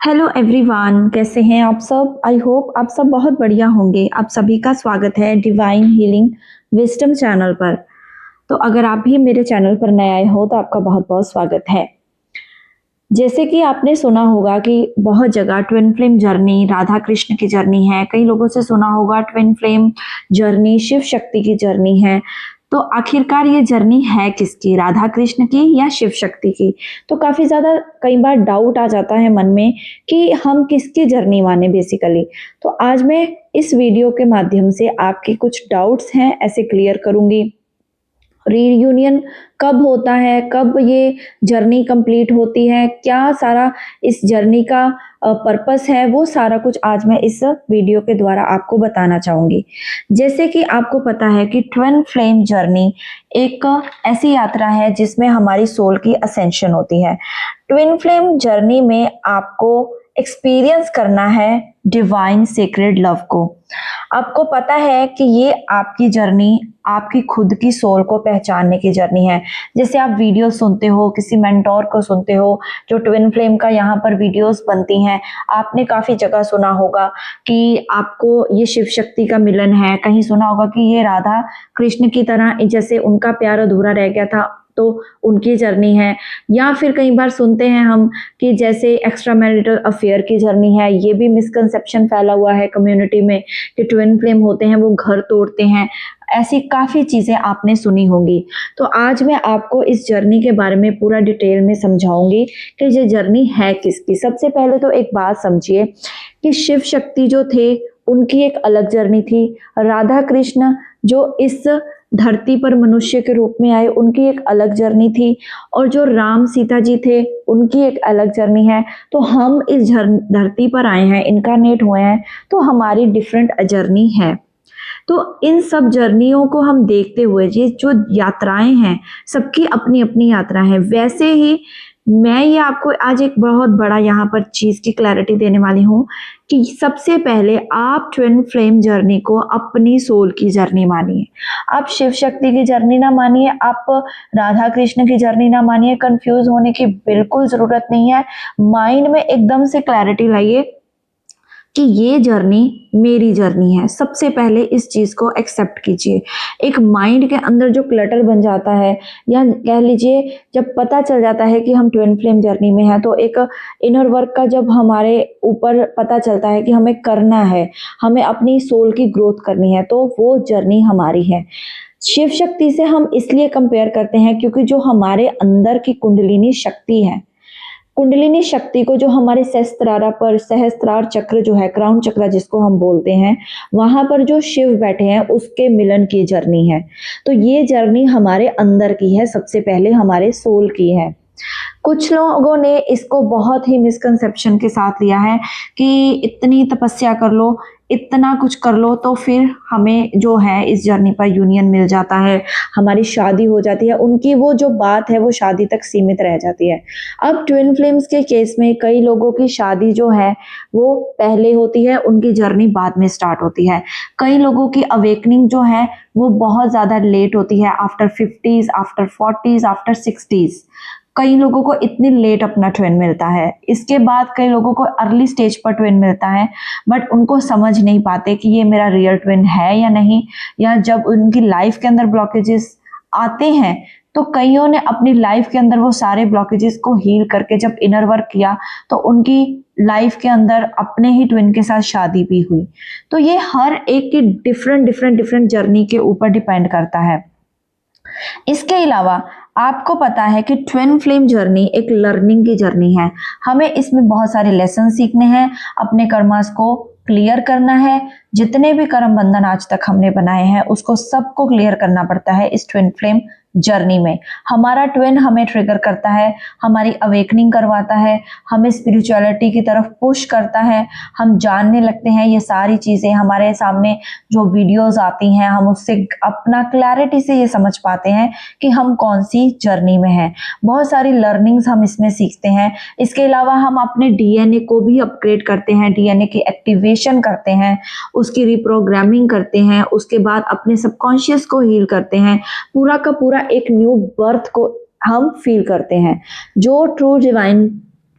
Hello everyone, कैसे हैं आप सब। आई होप आप सब बहुत बढ़िया होंगे। आप सभी का स्वागत है डिवाइन हीलिंग विजडम चैनल पर। तो अगर आप भी मेरे चैनल पर नए आए हो तो आपका बहुत बहुत स्वागत है। जैसे कि आपने सुना होगा कि बहुत जगह twin flame journey Radha Krishna की जर्नी है। कई लोगों से सुना होगा twin flame journey Shiv Shakti की जर्नी है। तो आखिरकार ये जर्नी है किसकी, राधा कृष्ण की या शिव शक्ति की। तो काफी ज्यादा कई बार डाउट आ जाता है मन में कि हम किसकी जर्नी माने बेसिकली। तो आज मैं इस वीडियो के माध्यम से आपके कुछ डाउट्स हैं ऐसे क्लियर करूंगी। रीयूनियन कब होता है, कब ये जर्नी कंप्लीट होती है, क्या सारा इस जर्नी का पर्पस है, वो सारा कुछ आज मैं इस वीडियो के द्वारा आपको बताना चाहूंगी। जैसे कि आपको पता है कि ट्विन फ्लेम जर्नी एक ऐसी यात्रा है जिसमें हमारी सोल की असेंशन होती है। ट्विन फ्लेम जर्नी में आपको एक्सपीरियंस करना है डिवाइन सीक्रेट लव को। आपको पता है कि ये आपकी जर्नी आपकी खुद की सोल को पहचानने की जर्नी है। जैसे आप वीडियो सुनते हो, किसी मेंटोर को सुनते हो जो ट्विन फ्लेम का यहाँ पर वीडियोस बनती हैं, आपने काफी जगह सुना होगा कि आपको ये शिव शक्ति का मिलन है, कहीं सुना होगा कि ये राधा कृष्ण की तरह जैसे उनका प्यार अधूरा रह गया था तो उनकी जर्नी है। या फिर कई बार सुनते हैं हम कि जैसे एक्स्ट्रा मैरिटल अफेयर की जर्नी है। ये भी मिसकंसेप्शन फैला हुआ है कम्युनिटी में कि ट्विन फ्लेम होते हैं वो घर तोड़ते हैं। ऐसी काफी चीजें आपने सुनी होंगी। तो आज मैं आपको इस जर्नी के बारे में पूरा डिटेल में समझाऊंगी कि ये जर्नी है किसकी। सबसे पहले तो एक बात समझिए कि शिव शक्ति जो थे उनकी एक अलग जर्नी थी। राधा कृष्ण जो इस धरती पर मनुष्य के रूप में आए उनकी एक अलग जर्नी थी। और जो राम सीता जी थे उनकी एक अलग जर्नी है। तो हम इस धरती पर आए हैं, इनकारनेट हुए हैं, तो हमारी डिफरेंट जर्नी है। तो इन सब जर्नियों को हम देखते हुए ये जो यात्राएं हैं सबकी अपनी अपनी यात्रा है। वैसे ही मैं ये आपको आज एक बहुत बड़ा यहाँ पर चीज की क्लैरिटी देने वाली हूँ कि सबसे पहले आप ट्विन फ्लेम जर्नी को अपनी सोल की जर्नी मानिए। आप शिव शक्ति की जर्नी ना मानिए, आप राधा कृष्ण की जर्नी ना मानिए। कंफ्यूज होने की बिल्कुल जरूरत नहीं है। माइंड में एकदम से क्लैरिटी लाइए कि ये जर्नी मेरी जर्नी है। सबसे पहले इस चीज को एक्सेप्ट कीजिए। एक माइंड के अंदर जो क्लटर बन जाता है, या कह लीजिए जब पता चल जाता है कि हम ट्विन फ्लेम जर्नी में हैं, तो एक इनर वर्क का जब हमारे ऊपर पता चलता है कि हमें करना है, हमें अपनी सोल की ग्रोथ करनी है, तो वो जर्नी हमारी है। शिव शक्ति से हम इसलिए कंपेयर करते हैं क्योंकि जो हमारे अंदर की कुंडलिनी शक्ति है, कुंडलिनी शक्ति को जो हमारे सहस्त्रारा पर, सहस्त्रार चक्र जो है, क्राउन चक्र जिसको हम बोलते हैं, वहां पर जो शिव बैठे हैं उसके मिलन की जर्नी है। तो ये जर्नी हमारे अंदर की है, सबसे पहले हमारे सोल की है। कुछ लोगों ने इसको बहुत ही मिसकंसेप्शन के साथ लिया है कि इतनी तपस्या कर लो, इतना कुछ कर लो तो फिर हमें जो है इस जर्नी पर यूनियन मिल जाता है, हमारी शादी हो जाती है। उनकी वो जो बात है वो शादी तक सीमित रह जाती है। अब ट्विन फ्लेम्स के केस में कई लोगों की शादी जो है वो पहले होती है, उनकी जर्नी बाद में स्टार्ट होती है। कई लोगों की अवेकनिंग जो है वो बहुत ज़्यादा लेट होती है, after 50s, after 40s, after 60s। कई लोगों को इतनी लेट अपना ट्विन मिलता है। इसके बाद कई लोगों को अर्ली स्टेज पर ट्विन मिलता है, बट उनको समझ नहीं पाते कि ये मेरा रियल ट्विन है या नहीं। या जब उनकी लाइफ के अंदर ब्लॉकेजेस आते हैं तो कईयों ने अपनी लाइफ के अंदर वो सारे ब्लॉकेजेस को हील करके जब इनर वर्क किया तो उनकी लाइफ के अंदर अपने ही ट्विन के साथ शादी भी हुई। तो ये हर एक की डिफरेंट जर्नी के ऊपर डिपेंड करता है। इसके अलावा आपको पता है कि ट्विन फ्लेम जर्नी एक लर्निंग की जर्नी है। हमें इसमें बहुत सारे लेसन सीखने हैं, अपने कर्मास को क्लियर करना है। जितने भी कर्म बंधन आज तक हमने बनाए हैं उसको सबको क्लियर करना पड़ता है इस ट्विन फ्लेम जर्नी में। हमारा ट्विन हमें ट्रिगर करता है, हमारी अवेकनिंग करवाता है, हमें स्पिरिचुअलिटी की तरफ पुश करता है। हम जानने लगते हैं ये सारी चीजें, हमारे सामने जो वीडियोस आती हैं हम उससे अपना क्लैरिटी से ये समझ पाते हैं कि हम कौन सी जर्नी में हैं। बहुत सारी लर्निंग्स हम इसमें सीखते हैं। इसके अलावा हम अपने डीएनए को भी अपग्रेड करते हैं, डीएनए की एक्टिवेशन करते हैं, उसकी रिप्रोग्रामिंग करते हैं, उसके बाद अपने सबकॉन्शियस को हील करते हैं। पूरा का पूरा एक न्यू बर्थ को हम फील करते हैं। जो ट्रू डिवाइन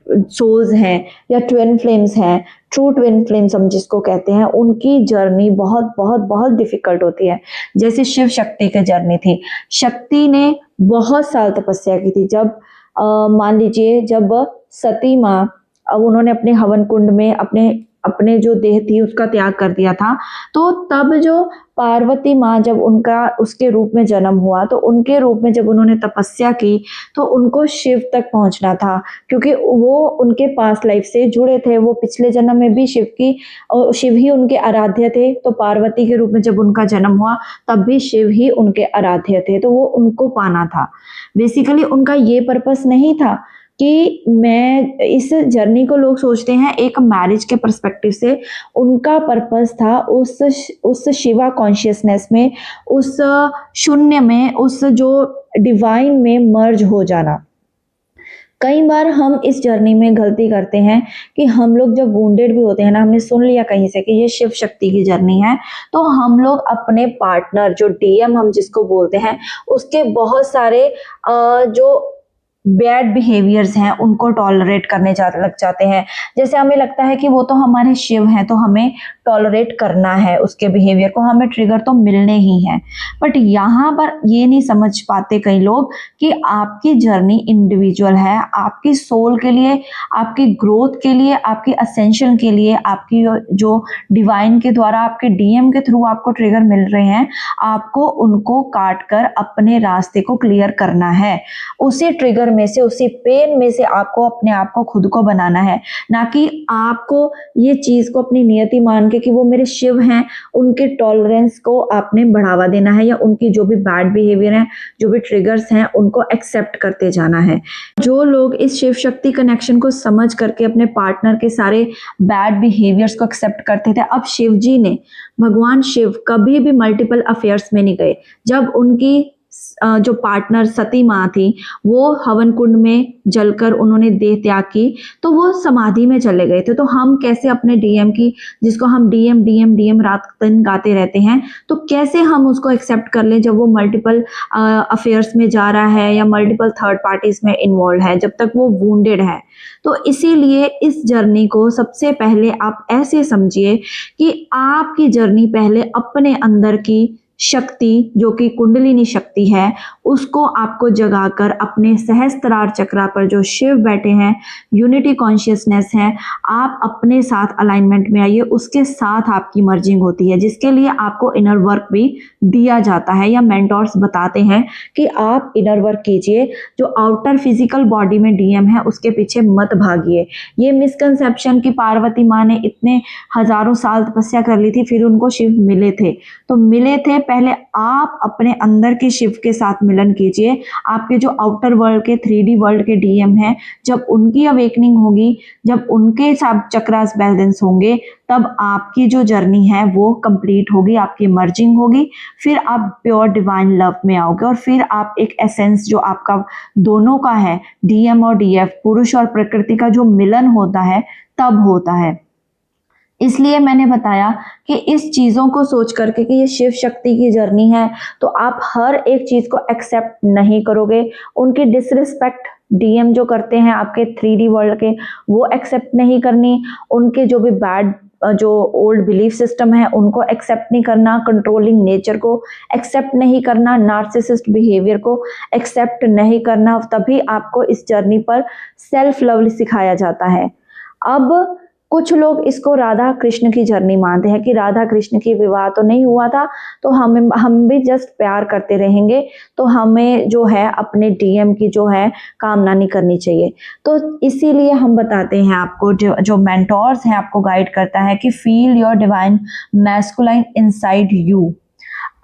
सोल्स हैं या ट्विन फ्लेम्स हैं, ट्रू ट्विन फ्लेम्स हम जिसको कहते हैं, उनकी जर्नी बहुत बहुत बहुत डिफिकल्ट होती है। जैसे शिव शक्ति की जर्नी थी, शक्ति ने बहुत साल तपस्या की थी। जब मान लीजिए जब सती माँ, अब उन्होंने अपने हवन कुंड में अपने अपने जो देह थी उसका त्याग कर दिया था, तो तब जो पार्वती माँ जब उनका उसके रूप में जन्म हुआ, तो उनके रूप में जब उन्होंने तपस्या की तो उनको शिव तक पहुंचना था, क्योंकि वो उनके पास्ट लाइफ से जुड़े थे। वो पिछले जन्म में भी शिव ही उनके आराध्य थे, तो पार्वती के रूप में जब उनका जन्म हुआ तब भी शिव ही उनके आराध्य थे, तो वो उनको पाना था। बेसिकली उनका ये पर्पस नहीं था कि मैं इस जर्नी को लोग सोचते हैं एक मैरिज के पर्सपेक्टिव से, उनका पर्पस था उस शिवा कॉन्शियसनेस में, उस शून्य में, उस जो डिवाइन में मर्ज हो जाना। कई बार हम इस जर्नी में गलती करते हैं कि हम लोग जब वुंडेड भी होते हैं ना, हमने सुन लिया कहीं से कि ये शिव शक्ति की जर्नी है, तो हम लोग अपने पार्टनर जो डीएम हम जिसको बोलते हैं, उसके बहुत सारे जो बैड बिहेवियर्स हैं उनको टॉलरेट करने लग जाते हैं। जैसे हमें लगता है कि वो तो हमारे शिव हैं, तो हमें टॉलरेट करना है उसके बिहेवियर को, हमें ट्रिगर तो मिलने ही हैं। बट यहाँ पर ये नहीं समझ पाते कई लोग कि आपकी जर्नी इंडिविजुअल है, आपकी सोल के लिए, आपकी ग्रोथ के लिए, आपकी असेंशन के लिए, आपकी जो डिवाइन के द्वारा आपके डीएम के थ्रू आपको ट्रिगर मिल रहे हैं, आपको उनको काट कर अपने रास्ते को क्लियर करना है। उसी ट्रिगर में से, उसी पेन में से आपको अपने आप को खुद को बनाना है, ना कि आपको ये चीज को अपनी नियति मान के कि वो मेरे शिव हैं, उनके टॉलरेंस को आपने बढ़ावा देना है, या उनकी जो भी बैड बिहेवियर है, जो भी ट्रिगर्स हैं, उनको एक्सेप्ट करते जाना है। जो लोग इस शिव शक्ति कनेक्शन को समझ करके अपने पार्टनर के सारे बैड बिहेवियर्स को एक्सेप्ट करते थे, अब शिव जी ने, भगवान शिव कभी भी मल्टीपल अफेयर्स में नहीं गए। जब उनकी जो पार्टनर सती माँ थी, वो हवन कुंड में जलकर उन्होंने देह त्याग की, तो वो समाधि में चले गए थे। तो हम कैसे अपने डीएम की, जिसको हम डीएम डीएम डीएम रात दिन गाते रहते हैं, तो कैसे हम उसको एक्सेप्ट कर लें जब वो मल्टीपल अफेयर्स में जा रहा है या मल्टीपल थर्ड पार्टीज में इन्वॉल्व है, जब तक वो वुंडेड है। तो इसीलिए इस जर्नी को सबसे पहले आप ऐसे समझिए कि आपकी जर्नी पहले अपने अंदर की शक्ति, जो कि कुंडलिनी शक्ति है, उसको आपको जगाकर अपने सहस्त्रार चक्रा पर जो शिव बैठे हैं, यूनिटी कॉन्शियसनेस है, आप अपने साथ अलाइनमेंट में आइए। उसके साथ आपकी मर्जिंग होती है, जिसके लिए आपको इनर वर्क भी दिया जाता है, या मेंटोर्स बताते हैं कि आप इनर वर्क कीजिए। जो आउटर फिजिकल बॉडी में डीएम है उसके पीछे मत भागिए। ये मिसकंसेप्शन कि पार्वती माँ ने इतने हजारों साल तपस्या कर ली थी फिर उनको शिव मिले थे, तो मिले थे, पहले आप अपने अंदर के शिव के साथ मिलन कीजिए। आपके जो आउटर वर्ल्ड के 3D वर्ल्ड के डीएम हैं, जब उनकी अवेकनिंग होगी, जब उनके साथ चक्रास बैलेंस होंगे, तब आपकी जो जर्नी है वो कंप्लीट होगी, आपकी मर्जिंग होगी, फिर आप प्योर डिवाइन लव में आओगे, और फिर आप एक एसेंस जो आपका दोनों का है, डीएम और डीएफ, पुरुष और प्रकृति का जो मिलन होता है, तब होता है। इसलिए मैंने बताया कि इस चीज़ों को सोच करके कि ये शिव शक्ति की जर्नी है, तो आप हर एक चीज़ को एक्सेप्ट नहीं करोगे। उनकी डिसरिस्पेक्ट डीएम जो करते हैं आपके 3D वर्ल्ड के, वो एक्सेप्ट नहीं करनी। उनके जो भी बैड जो ओल्ड बिलीफ सिस्टम है उनको एक्सेप्ट नहीं करना, कंट्रोलिंग नेचर को एक्सेप्ट नहीं करना, नार्सिसिस्ट बिहेवियर को एक्सेप्ट नहीं करना। तभी आपको इस जर्नी पर सेल्फ लव सिखाया जाता है। अब कुछ लोग इसको राधा कृष्ण की जर्नी मानते हैं कि राधा कृष्ण की विवाह तो नहीं हुआ था, तो हम भी जस्ट प्यार करते रहेंगे, तो हमें जो है अपने डीएम की जो है कामना नहीं करनी चाहिए। तो इसीलिए हम बताते हैं आपको, जो मेंटोर्स हैं आपको गाइड करता है कि feel your divine masculine inside you.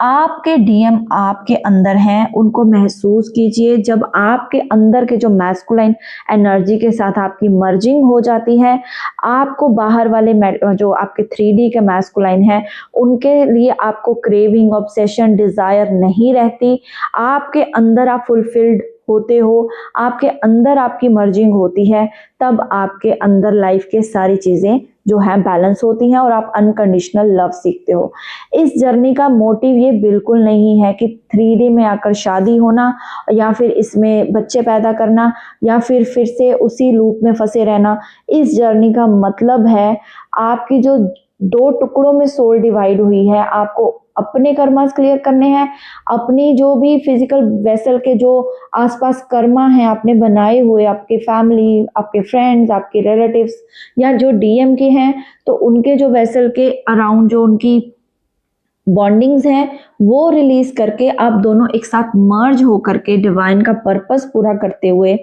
आपके डीएम आपके अंदर हैं, उनको महसूस कीजिए। जब आपके अंदर के जो मैस्कुलाइन एनर्जी के साथ आपकी मर्जिंग हो जाती है, आपको बाहर वाले जो आपके 3D के मैस्कुलाइन हैं उनके लिए आपको क्रेविंग, ऑब्सेशन, डिजायर नहीं रहती। आपके अंदर आप फुलफिल्ड होते हो, आपके अंदर आपकी मर्जिंग होती है, तब आपके अंदर लाइफ के सारी चीजें जो है बैलेंस होती हैं और आप अनकंडीशनल लव सीखते हो। इस जर्नी का मोटिव ये बिल्कुल नहीं है कि 3D में आकर शादी होना या फिर इसमें बच्चे पैदा करना या फिर से उसी लूप में फंसे रहना। इस जर्नी का मतलब है आपकी जो 2 टुकड़ों में सोल डिवाइड हुई है, आपको अपने कर्मास क्लियर करने हैं, अपनी जो भी फिजिकल वेसल के जो आसपास कर्मा हैं आपने बनाए हुए, आपके फैमिली, आपके फ्रेंड्स, आपके रिलेटिव्स या जो डीएम के हैं, तो उनके जो वेसल के अराउंड जो उनकी बॉन्डिंग्स हैं वो रिलीज करके आप दोनों एक साथ मर्ज होकर के डिवाइन का पर्पस पूरा करते हुए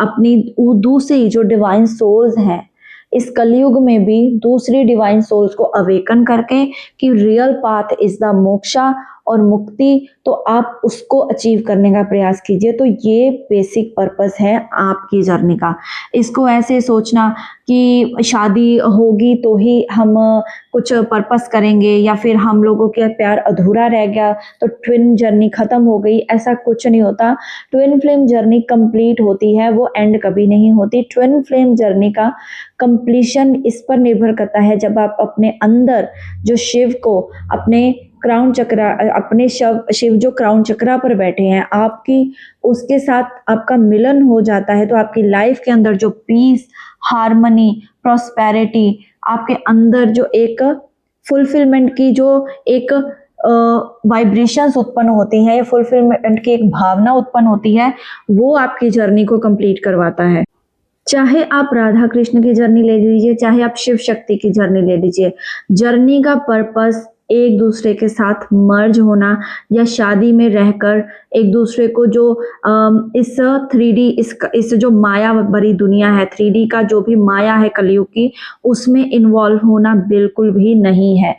अपनी दूसरी जो डिवाइन सोल्स हैं इस कलयुग में भी दूसरी डिवाइन सोल्स को अवेकन करके कि real path is the moksha और मुक्ति, तो आप उसको अचीव करने का प्रयास कीजिए। तो ये बेसिक पर्पस है आपकी जर्नी का। इसको ऐसे सोचना कि शादी होगी तो ही हम कुछ पर्पस करेंगे या फिर हम लोगों का प्यार अधूरा रह गया तो ट्विन जर्नी खत्म हो गई, ऐसा कुछ नहीं होता। ट्विन फ्लेम जर्नी कंप्लीट होती है, वो एंड कभी नहीं होती। ट्विन फ्लेम जर्नी का कंप्लीशन इस पर निर्भर करता है जब आप अपने अंदर जो शिव को अपने क्राउन चक्रा अपने शिव जो क्राउन चक्रा पर बैठे हैं आपकी उसके साथ आपका मिलन हो जाता है, तो आपकी लाइफ के अंदर जो पीस, हार्मनी, प्रॉस्पेरिटी, आपके अंदर जो एक फुलफिलमेंट की जो एक वाइब्रेशंस उत्पन्न होती हैं, फुलफिलमेंट की एक भावना उत्पन्न होती है, वो आपकी जर्नी को कंप्लीट करवाता है। चाहे आप राधा कृष्ण की जर्नी ले लीजिए, चाहे आप शिव शक्ति की जर्नी ले लीजिए, जर्नी का पर्पस एक दूसरे के साथ मर्ज होना या शादी में रहकर एक दूसरे को जो इस 3D इस जो माया भरी दुनिया है, 3D का जो भी माया है कलयुग की, उसमें इन्वॉल्व होना बिल्कुल भी नहीं है।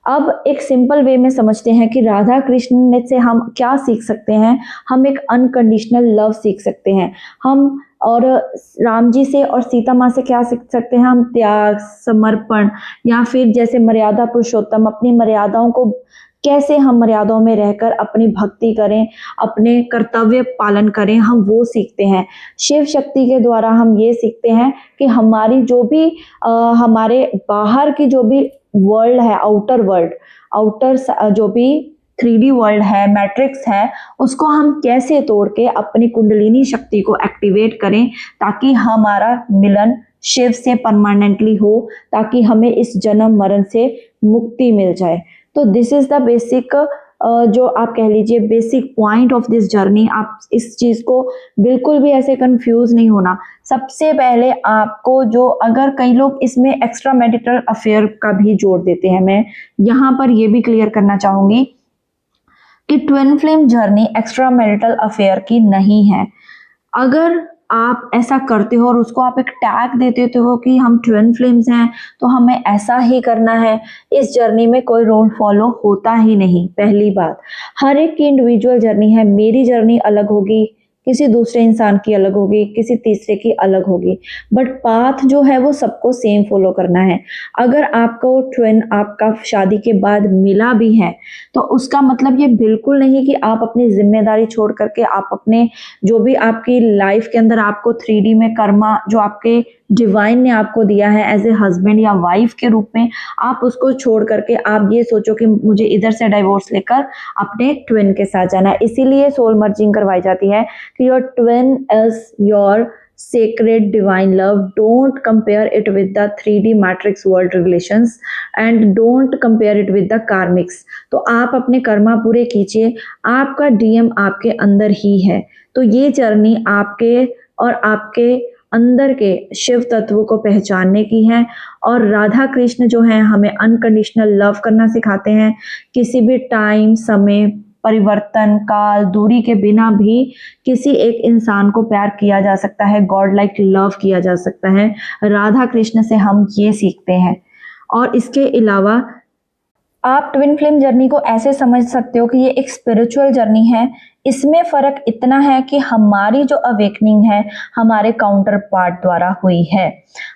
अब एक सिंपल वे में समझते हैं कि राधा कृष्ण से हम क्या सीख सकते हैं। हम एक अनकंडीशनल लव सीख सकते हैं। हम और राम जी से और सीता माँ से क्या सीख सकते हैं, हम त्याग, समर्पण या फिर जैसे मर्यादा पुरुषोत्तम अपनी मर्यादाओं को कैसे हम मर्यादाओं में रहकर अपनी भक्ति करें, अपने कर्तव्य पालन करें, हम वो सीखते हैं। शिव शक्ति के द्वारा हम ये सीखते हैं कि हमारी जो भी हमारे बाहर की जो भी वर्ल्ड है, आउटर जो भी 3D वर्ल्ड है, मैट्रिक्स है, उसको हम कैसे तोड़ के अपनी कुंडलिनी शक्ति को एक्टिवेट करें ताकि हमारा मिलन शिव से परमानेंटली हो, ताकि हमें इस जन्म मरण से मुक्ति मिल जाए। तो दिस इज द बेसिक जो आप कह लीजिए basic point of this journey. आप इस चीज को बिल्कुल भी ऐसे कंफ्यूज नहीं होना। सबसे पहले आपको जो, अगर कई लोग इसमें एक्स्ट्रा मैरिटल अफेयर का भी जोड़ देते हैं, मैं यहाँ पर ये भी क्लियर करना चाहूंगी कि twin flame journey extra marital affair की नहीं है। अगर आप ऐसा करते हो और उसको आप एक टैग दे देते हो कि हम ट्विन फ्लेम्स हैं तो हमें ऐसा ही करना है, इस जर्नी में कोई रोल फॉलो होता ही नहीं। पहली बात, हर एक की इंडिविजुअल जर्नी है। मेरी जर्नी अलग होगी, किसी दूसरे इंसान की अलग होगी, किसी तीसरे की अलग होगी, बट पाथ जो है वो सबको सेम फॉलो करना है। अगर आपको ट्विन आपका शादी के बाद मिला भी है तो उसका मतलब ये बिल्कुल नहीं कि आप अपनी जिम्मेदारी छोड़ करके आप अपने जो भी आपकी लाइफ के अंदर आपको 3D में कर्मा जो आपके डिवाइन ने आपको दिया है एज ए हस्बैंड या वाइफ के रूप में, आप उसको छोड़ करके आप ये सोचो कि मुझे इधर से डाइवोर्स लेकर अपने ट्विन के साथ जाना है। इसीलिए सोल मर्जिंग करवाई जाती है कि your twin is your sacred divine love. Don't compare it with the 3D matrix world relations and don't compare it with the karmics. तो आप अपने कर्मा पूरे कीजिए, आपका डीएम आपके अंदर ही है। तो ये जर्नी आपके और आपके अंदर के शिव तत्व को पहचानने की है। और राधा कृष्ण जो है हमें अनकंडीशनल लव करना सिखाते हैं। किसी भी टाइम, समय, परिवर्तन, काल, दूरी के बिना भी किसी एक इंसान को प्यार किया जा सकता है, गॉड लाइक लव किया जा सकता है। राधा कृष्ण से हम ये सीखते हैं। और इसके अलावा आप ट्विन फ्लेम जर्नी को ऐसे समझ सकते हो कि ये एक स्पिरिचुअल जर्नी है। इसमें फर्क इतना है कि हमारी जो अवेकनिंग है हमारे काउंटर पार्ट द्वारा हुई है।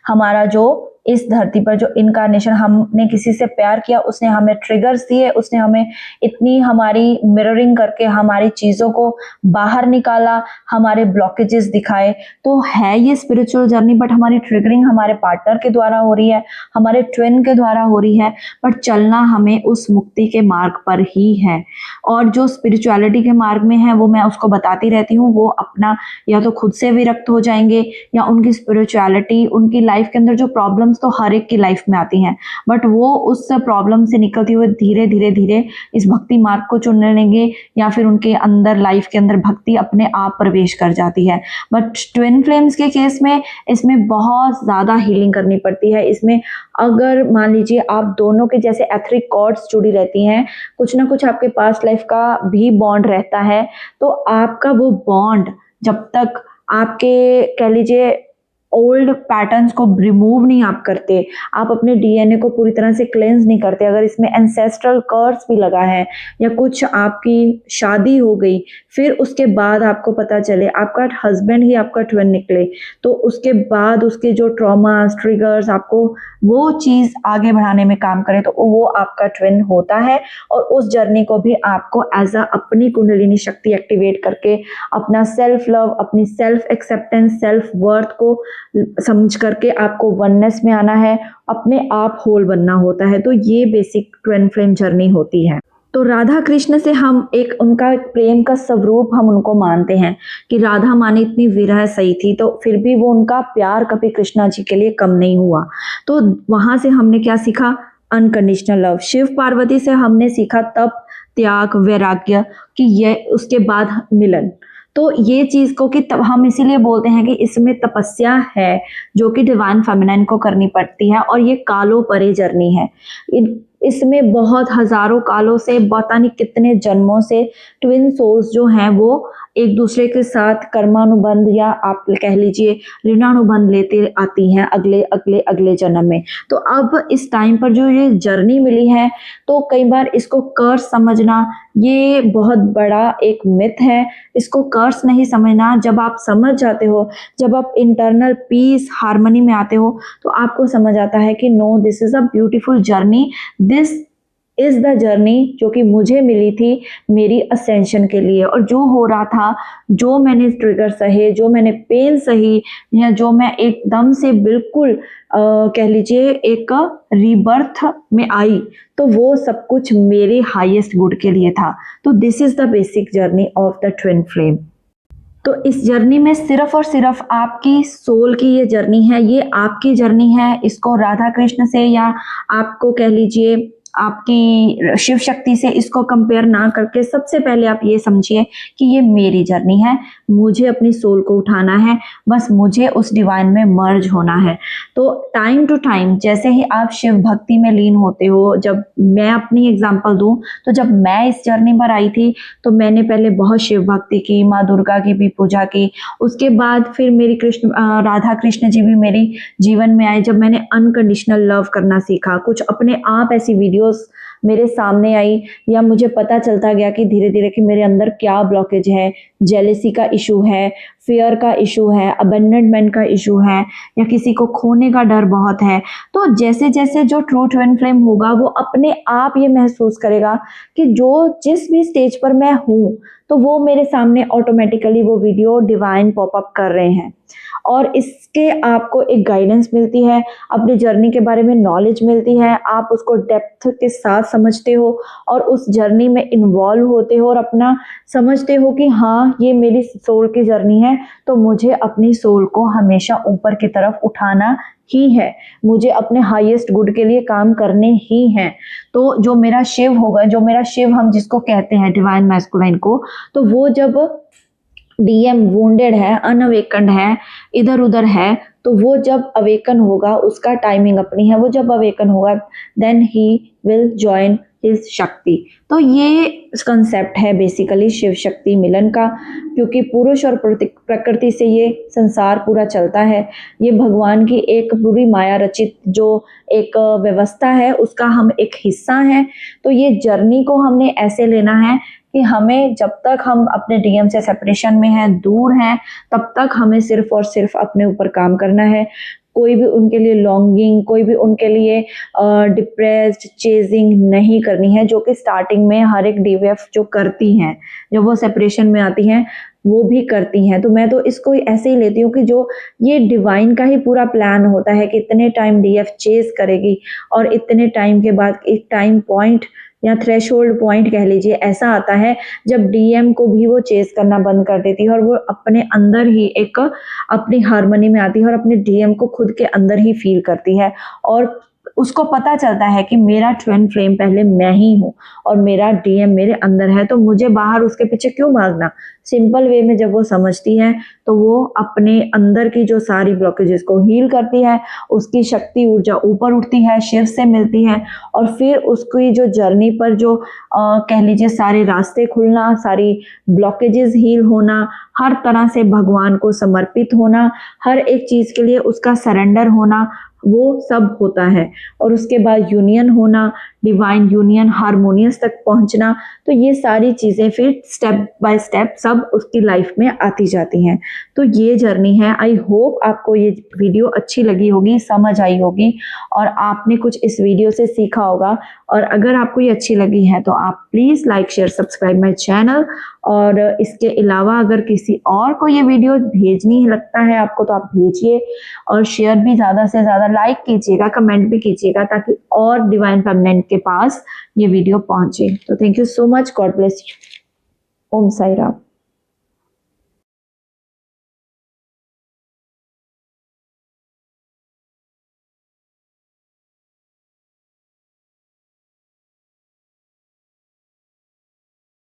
हमारा जो इस धरती पर जो इनकारनेशन, हमने किसी से प्यार किया, उसने हमें ट्रिगर्स दिए, उसने हमें इतनी हमारी मिररिंग करके हमारी चीज़ों को बाहर निकाला, हमारे ब्लॉकेजेस दिखाए। तो है ये स्पिरिचुअल जर्नी, बट हमारी ट्रिगरिंग हमारे पार्टनर के द्वारा हो रही है, हमारे ट्विन के द्वारा हो रही है, बट चलना हमें उस मुक्ति के मार्ग पर ही है। और जो स्पिरिचुअलिटी के मार्ग में है वो मैं उसको बताती रहती हूँ, वो अपना या तो खुद से विरक्त हो जाएंगे, या उनकी स्पिरिचुअलिटी, उनकी लाइफ के अंदर जो प्रॉब्लम्स तो हर एक की लाइफ में आती हैं, बट वो उस प्रॉब्लम से निकलते हुए धीरे धीरे धीरे इस भक्ति मार्ग को चुन लेंगे, या फिर उनके अंदर लाइफ के अंदर भक्ति अपने आप प्रवेश कर जाती है। बट ट्विन फ्लेम्स के केस में इसमें बहुत ज़्यादा हीलिंग करनी पड़ती है। इसमें अगर मान लीजिए आप दोनों के जैसे एथरिक कॉर्ड्स जुड़ी रहती हैं, कुछ ना कुछ आपके पास्ट लाइफ का भी बॉन्ड रहता है, तो आपका वो बॉन्ड जब तक आपके कह लीजिए ओल्ड पैटर्न्स को रिमूव नहीं आप करते, आप अपने डीएनए को पूरी तरह से क्लेंज नहीं करते, अगर इसमें एंसेस्ट्रल कर्स भी लगा है, या कुछ आपकी शादी हो गई फिर उसके बाद आपको पता चले आपका हस्बैंड ही आपका ट्विन निकले, तो उसके बाद उसके जो ट्रॉमास, ट्रिगर्स, आपको वो चीज़ आगे बढ़ाने में काम करे, तो वो आपका ट्विन होता है। और उस जर्नी को भी आपको एज अ अपनी कुंडलिनी शक्ति एक्टिवेट करके अपना सेल्फ लव, अपनी सेल्फ एक्सेप्टेंस, सेल्फ वर्थ को समझ करके आपको वननेस में आना है, अपने आप होल बनना होता है। तो ये बेसिक ट्विन फ्लेम जर्नी होती है। तो राधा कृष्ण से हम एक उनका एक प्रेम का स्वरूप हम उनको मानते हैं कि राधा माने इतनी विरह सही थी, तो फिर भी वो उनका प्यार कभी कृष्णा जी के लिए कम नहीं हुआ। तो वहां से हमने क्या सीखा? Unconditional love. शिव पार्वती से हमने सीखा तप, त्याग, वैराग्य, कि ये उसके बाद मिलन। तो ये चीज को कि तब हम इसीलिए बोलते हैं कि इसमें तपस्या है जो कि डिवाइन फेमिनाइन को करनी पड़ती है, और ये कालों परे जर्नी है। इसमें बहुत हजारों कालों से, पता नहीं कितने जन्मों से ट्विन सोल्स जो हैं वो एक दूसरे के साथ कर्मानुबंध, या आप कह लीजिए ऋणानुबंध लेते आती हैं अगले अगले अगले जन्म में। तो अब इस टाइम पर जो ये जर्नी मिली है, तो कई बार इसको कर्स समझना ये बहुत बड़ा एक मिथ है। इसको कर्स नहीं समझना, जब आप समझ जाते हो, जब आप इंटरनल पीस, हार्मनी में आते हो, तो आपको समझ आता है कि no, this is a beautiful journey, this is the journey जो कि मुझे मिली थी मेरी असेंशन के लिए। और जो हो रहा था, जो मैंने ट्रिगर सहे, जो मैंने पेन सही, या जो मैं एकदम से बिल्कुल कह लीजिए एक रीबर्थ में आई, तो वो सब कुछ मेरे हाईएस्ट गुड के लिए था। तो this is the basic journey of the twin flame. तो इस जर्नी में सिर्फ और सिर्फ आपकी सोल की ये जर्नी है, ये आपकी जर्नी है। इसको राधा कृष्ण से, या आपको कह लीजिए आपकी शिव शक्ति से इसको कंपेयर ना करके सबसे पहले आप ये समझिए कि ये मेरी जर्नी है, मुझे अपनी सोल को उठाना है, बस मुझे उस डिवाइन में मर्ज होना है। तो टाइम टू टाइम जैसे ही आप शिव भक्ति में लीन होते हो, जब मैं अपनी एग्जांपल दूं, तो जब मैं इस जर्नी पर आई थी तो मैंने पहले बहुत शिव भक्ति की, माँ दुर्गा की भी पूजा की, उसके बाद फिर मेरी राधा कृष्ण जी भी मेरी जीवन में आए, जब मैंने अनकंडीशनल लव करना सीखा, कुछ अपने आप ऐसी वीडियोस मेरे सामने आई, या मुझे पता चलता गया कि धीरे धीरे कि मेरे अंदर क्या ब्लॉकेज है, जेलेसी का इशू है, फियर का इशू है, अबेंडनमेंट का इशू है, या किसी को खोने का डर बहुत है। तो जैसे जैसे जो ट्रू ट्विन फ्लेम होगा, वो अपने आप ये महसूस करेगा कि जो जिस भी स्टेज पर मैं हूँ, तो वो मेरे सामने ऑटोमेटिकली वो वीडियो डिवाइन पॉपअप कर रहे हैं, और इसके आपको एक गाइडेंस मिलती है, अपनी जर्नी के बारे में नॉलेज मिलती है, आप उसको डेप्थ के साथ समझते हो और उस जर्नी में इन्वॉल्व होते हो, और अपना समझते हो कि हाँ, ये मेरी सोल की जर्नी है, तो मुझे अपनी सोल को हमेशा ऊपर की तरफ उठाना ही है, मुझे अपने हाईएस्ट गुड के लिए काम करने ही हैं। तो जो मेरा शिव होगा, जो मेरा शिव हम जिसको कहते हैं डिवाइन मैस्कुलाइन को, तो वो जब डीएम वुंडेड है, अनअवेकन्ड है, इधर उधर है, तो वो जब अवेकन होगा, उसका टाइमिंग अपनी है, वो जब अवेकन होगा then he will join his Shakti. तो ये कंसेप्ट है बेसिकली शिव शक्ति मिलन का, क्योंकि पुरुष और प्रकृति से ये संसार पूरा चलता है। ये भगवान की एक पूरी माया रचित जो एक व्यवस्था है, उसका हम एक हिस्सा हैं। तो ये जर्नी को हमने ऐसे लेना है कि हमें जब तक हम अपने डीएम से सेपरेशन में हैं, दूर हैं, तब तक हमें सिर्फ और सिर्फ अपने ऊपर काम करना है। कोई भी उनके लिए लॉन्गिंग, कोई भी उनके लिए डिप्रेस्ड चेजिंग नहीं करनी है, जो कि स्टार्टिंग में हर एक डीवीएफ जो करती हैं, जब वो सेपरेशन में आती हैं वो भी करती हैं। तो मैं तो इसको ऐसे ही लेती हूँ कि जो ये डिवाइन का ही पूरा प्लान होता है कि इतने टाइम डीएफ चेज करेगी और इतने टाइम के बाद एक टाइम पॉइंट या थ्रेशोल्ड पॉइंट कह लीजिए ऐसा आता है जब डीएम को भी वो चेज करना बंद कर देती है और वो अपने अंदर ही एक अपनी हार्मनी में आती है और अपने डीएम को खुद के अंदर ही फील करती है और उसको पता चलता है कि मेरा ट्विन फ्लेम पहले मैं ही हूँ और मेरा डीएम मेरे अंदर है, तो मुझे बाहर उसके पीछे क्यों भागना। सिंपल वे में जब वो समझती है तो वो अपने अंदर की जो सारी ब्लॉकेजेस को हील करती है, उसकी शक्ति ऊर्जा ऊपर उठती है, शिव से मिलती है और फिर उसकी जो जर्नी पर जो कह लीजिए सारे रास्ते खुलना, सारी ब्लॉकेजेस हील होना, हर तरह से भगवान को समर्पित होना, हर एक चीज के लिए उसका सरेंडर होना, वो सब होता है और उसके बाद यूनियन होना, डिवाइन यूनियन, हारमोनियस तक पहुंचना। तो ये सारी चीजें फिर स्टेप बाय स्टेप सब उसकी लाइफ में आती जाती हैं। तो ये जर्नी है। आई होप आपको ये वीडियो अच्छी लगी होगी, समझ आई होगी और आपने कुछ इस वीडियो से सीखा होगा। और अगर आपको ये अच्छी लगी है तो आप please like share subscribe my channel. और इसके अलावा अगर किसी और को ये वीडियो भेजनी लगता है आपको तो आप भेजिए और शेयर भी ज़्यादा से ज़्यादा, लाइक कीजिएगा, कमेंट भी कीजिएगा ताकि और डिवाइन फेमिनिन के पास ये वीडियो पहुंचे। तो thank you so much, God bless you. Om Sai Ram.